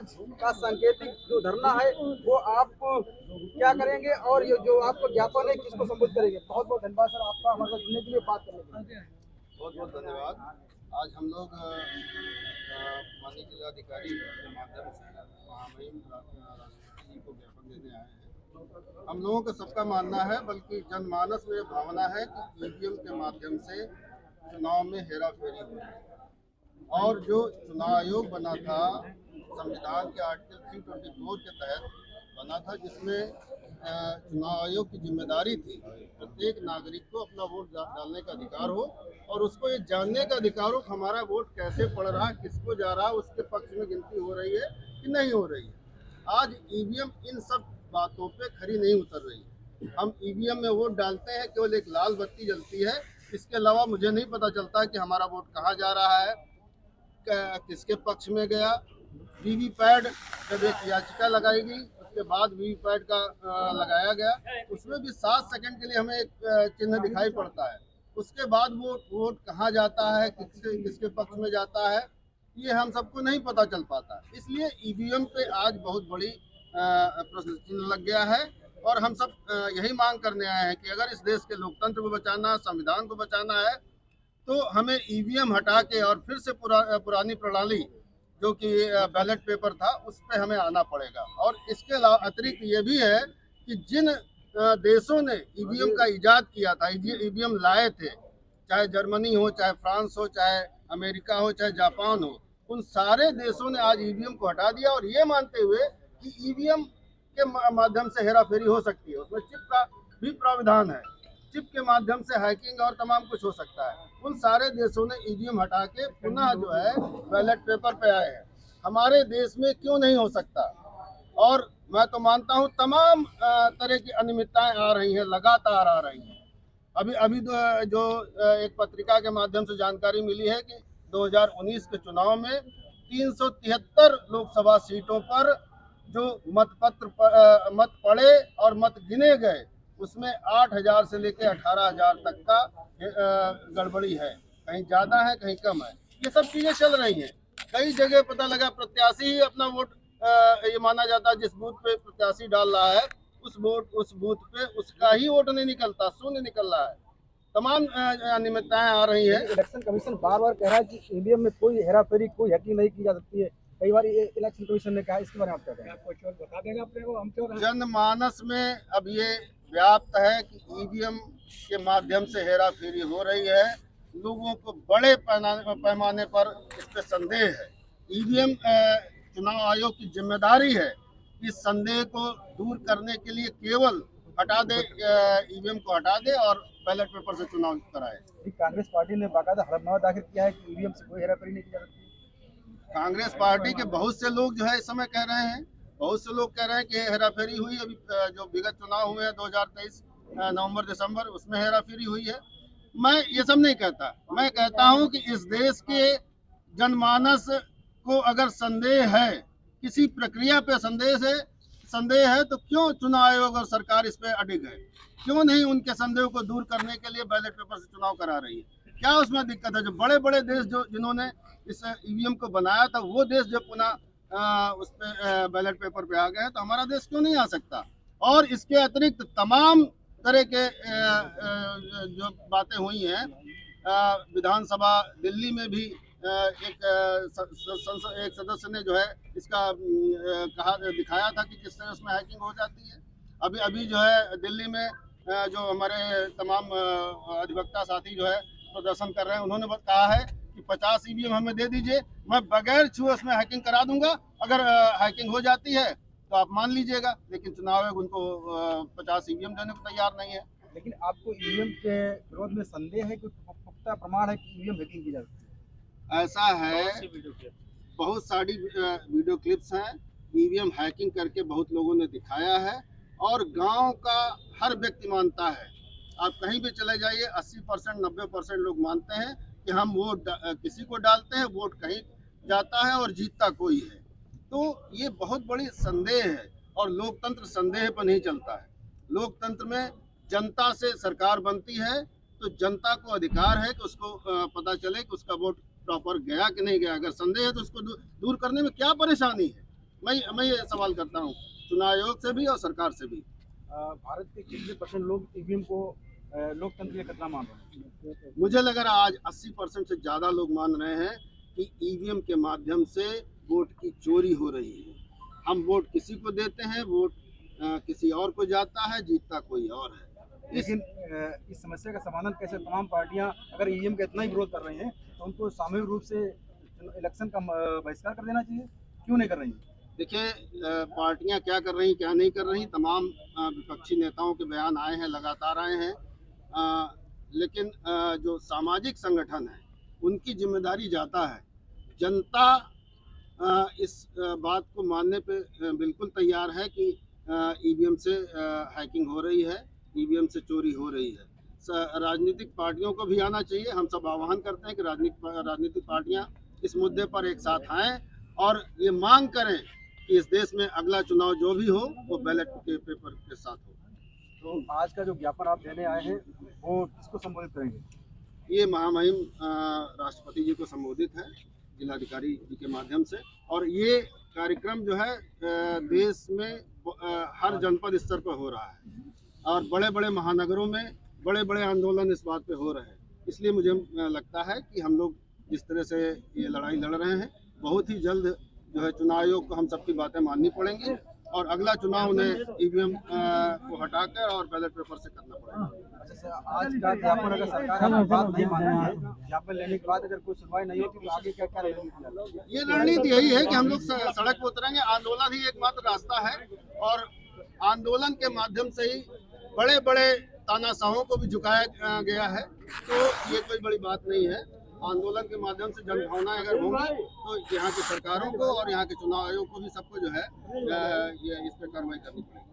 आज का सांकेतिक जो धरना है वो आप क्या करेंगे और ये जो आपका ज्ञापन है किसको संबोधित करेंगे? बहुत बहुत धन्यवाद सर आपका हमारे साथ जुड़ने के लिए, बात करने के लिए। बहुत बहुत धन्यवाद। आज हम लोग माननीय जिलाधिकारी के माध्यम से महामहिम राष्ट्रपति जी को ज्ञापन देने आए हैं। हम लोगों का सबका मानना है, बल्कि जनमानस में भावना है कि ईवीएम के माध्यम से चुनाव में हेराफेरी हुई है। और जो चुनाव आयोग बना था संविधान के आर्टिकल 324 के तहत बना था, जिसमें चुनाव आयोग की जिम्मेदारी थी प्रत्येक नागरिक को अपना वोट डालने का अधिकार हो और उसको ये जानने का अधिकार हो कि हमारा वोट कैसे पड़ रहा है, किसको जा रहा है, उसके पक्ष में गिनती हो रही है कि नहीं हो रही है। आज ईवीएम इन सब बातों पे खरी नहीं उतर रही है। हम ईवीएम में वोट डालते हैं, केवल एक लाल बत्ती जलती है, इसके अलावा मुझे नहीं पता चलता कि हमारा वोट कहाँ जा रहा है, किसके पक्ष में गया। वीवीपैट जब एक याचिका लगाई गई उसके बाद वीवीपैट का लगाया गया, उसमें भी 7 सेकंड के लिए हमें एक चिन्ह दिखाई पड़ता है। उसके बाद वो वोट कहाँ जाता है, किसके पक्ष में जाता है, ये हम सबको नहीं पता चल पाता। इसलिए ईवीएम पे आज बहुत बड़ी प्रश्न चिन्ह लग गया है और हम सब यही मांग करने आए हैं कि अगर इस देश के लोकतंत्र को बचाना, संविधान को बचाना है, तो हमें ईवीएम हटा के और फिर से पुरानी प्रणाली जो कि बैलेट पेपर था उस पर हमें आना पड़ेगा। और इसके अलावा अतिरिक्त ये भी है कि जिन देशों ने ईवीएम का इजाद किया था, ईवीएम लाए थे, चाहे जर्मनी हो, चाहे फ्रांस हो, चाहे अमेरिका हो, चाहे जापान हो, उन सारे देशों ने आज ईवीएम को हटा दिया और ये मानते हुए कि ईवीएम के माध्यम से हेराफेरी हो सकती है। उसमें चिप का भी प्रावधान है, चिप के माध्यम से हैकिंग और तमाम कुछ हो सकता है। उन सारे देशों ने ईवीएम हटा के पुनः जो है बैलेट पेपर पे आए हैं। हमारे देश में क्यों नहीं हो सकता? और मैं तो मानता हूं तमाम तरह की अनियमितताएं आ रही हैं, लगातार आ रही हैं। अभी जो एक पत्रिका के माध्यम से जानकारी मिली है कि 2019 के चुनाव में 373 लोकसभा सीटों पर जो मत पड़े और मत गिने गए, उसमें 8,000 से लेकर 18,000 तक का गड़बड़ी है, कहीं ज़्यादा है कहीं कम है। ये सब चीज़ें चल रही हैं। कई जगह पता लगा प्रत्याशी ही अपना वोट ये माना जाता है, जिस बूथ पे प्रत्याशी डाल रहा है उस बूथ पे उसका ही वोट नहीं निकलता, शून्य निकल रहा है। तमाम अनियमितताएं आ रही है। इलेक्शन कमीशन बार बार कह रहा है कि ईवीएम में कोई हेराफेरी, कोई हैकिंग नहीं की जा सकती है। कई बार ये इलेक्शन कमीशन ने कहा, इसके बारे में आप क्या कहेंगे? आप कुछ और बता देंगे अपने को, हम क्यों? जनमानस में अब ये व्याप्त है कि ईवीएम के माध्यम से हेराफेरी हो रही है। लोगों को बड़े पैमाने पर इस पर संदेह है। ईवीएम चुनाव आयोग की जिम्मेदारी है इस संदेह को दूर करने के लिए केवल हटा दे, ईवीएम को हटा दे और बैलेट पेपर से चुनाव कराए। कांग्रेस पार्टी ने बाकायदा हलफनामा दाखिल किया है कि ईवीएम से कोई हेराफेरी नहीं की जा सकती। कांग्रेस पार्टी के बहुत से लोग जो है इस समय कह रहे हैं, बहुत से लोग कह रहे हैं कि हेराफेरी हुई। अभी जो विगत चुनाव हुए हैं 2023 नवंबर दिसंबर, उसमें हेराफेरी हुई है। मैं ये सब नहीं कहता, मैं कहता हूं कि इस देश के जनमानस को अगर संदेह है, किसी प्रक्रिया पे संदेह है तो क्यों चुनाव आयोग और सरकार इस पे अडिग है? क्यों नहीं उनके संदेह को दूर करने के लिए बैलेट पेपर से चुनाव करा रही है? क्या उसमें दिक्कत है? जो बड़े बड़े देश जो जिन्होंने इस ईवीएम को बनाया था, वो देश जो पुनः उस पे बैलेट पेपर पे आ गए हैं, तो हमारा देश क्यों नहीं आ सकता? और इसके अतिरिक्त तमाम तरह के जो बातें हुई हैं, विधानसभा दिल्ली में भी एक सदस्य ने जो है इसका दिखाया था कि किस तरह उसमें हैकिंग हो जाती है। अभी जो है दिल्ली में जो हमारे तमाम अधिवक्ता साथी जो है प्रदर्शन कर रहे हैं, उन्होंने कहा है कि 50 ईवीएम हमें दे दीजिए, मैं बगैर छुए उसमें हैकिंग करा दूंगा। अगर हैकिंग हो जाती है तो आप मान लीजिएगा, लेकिन चुनाव आयोग उनको 50 ईवीएम देने को तैयार नहीं है। लेकिन आपको ईवीएम के विरोध में संदेह है कि पुख्ता प्रमाण है कि ईवीएम हैकिंग की जा सकती है? ऐसा है, बहुत सारी वीडियो क्लिप्स हैं, ईवीएम हैकिंग करके बहुत लोगों ने दिखाया है और गांव का हर व्यक्ति मानता है। आप कहीं भी चले जाइए, 80% 90% लोग मानते हैं कि हम वोट किसी को डालते हैं, वोट कहीं जाता है और जीतता कोई है। तो ये बहुत बड़ी संदेह है और लोकतंत्र संदेह पर नहीं चलता है। लोकतंत्र में जनता से सरकार बनती है, तो जनता को अधिकार है कि उसको पता चले कि उसका वोट प्रॉपर गया कि नहीं गया। अगर संदेह है तो उसको दूर करने में क्या परेशानी है? मैं ये सवाल करता हूँ चुनाव आयोग से भी और सरकार से भी। भारत के कितने परसेंट लोग ईवीएम को लोकतंत्र के लिए खतरा मान रहे हैं? मुझे लग रहा है आज 80% से ज़्यादा लोग मान रहे हैं कि ईवीएम के माध्यम से वोट की चोरी हो रही है। हम वोट किसी को देते हैं, वोट किसी और को जाता है, जीतता कोई और है। लेकिन इस समस्या का समाधान कैसे? तमाम पार्टियां अगर ईवीएम का इतना ही विरोध कर रही हैं तो उनको सामूहिक रूप से इलेक्शन का बहिष्कार कर देना चाहिए। क्यों नहीं कर रही? देखिए, पार्टियां क्या कर रही क्या नहीं कर रही, तमाम विपक्षी नेताओं के बयान आए हैं, लगातार आए हैं, लेकिन जो सामाजिक संगठन है उनकी जिम्मेदारी जाता है। जनता इस बात को मानने पे बिल्कुल तैयार है कि ईवीएम से हैकिंग हो रही है, ईवीएम से चोरी हो रही है। राजनीतिक पार्टियों को भी आना चाहिए। हम सब आह्वान करते हैं कि राजनीतिक पार्टियां इस मुद्दे पर एक साथ आएँ और ये मांग करें कि इस देश में अगला चुनाव जो भी हो वो बैलेट के पेपर के साथ हो। तो आज का जो ज्ञापन आप देने आए हैं वो किसको संबोधित करेंगे? ये महामहिम राष्ट्रपति जी को संबोधित है जिलाधिकारी जी के माध्यम से, और ये कार्यक्रम जो है देश में हर जनपद स्तर पर हो रहा है और बड़े बड़े महानगरों में बड़े बड़े आंदोलन इस बात पे हो रहे हैं। इसलिए मुझे लगता है कि हम लोग जिस तरह से ये लड़ाई लड़ रहे हैं, बहुत ही जल्द जो है चुनाव आयोग को हम सबकी बातें माननी पड़ेंगी और अगला चुनाव उन्हें ईवीएम को हटाकर और बैलेट पेपर से करना पड़ेगा। अच्छा, आज का ज्ञापन अगर सरकार आपकी बात नहीं मान रही है, ज्ञापन लेने के बाद अगर कोई सुनवाई नहीं होती तो आगे क्या क्या रणनीति? ये रणनीति यही है कि हम लोग सड़क पर उतरेंगे। आंदोलन ही एकमात्र रास्ता है और आंदोलन के माध्यम से ही बड़े बड़े तानाशाहों को भी झुकाया गया है। तो ये कोई बड़ी बात नहीं है। आंदोलन के माध्यम से जनभावनाएं अगर होंगी तो यहाँ की सरकारों को और यहाँ के चुनाव आयोग को भी सबको जो है ये इस पर कार्रवाई करनी पड़ेगी।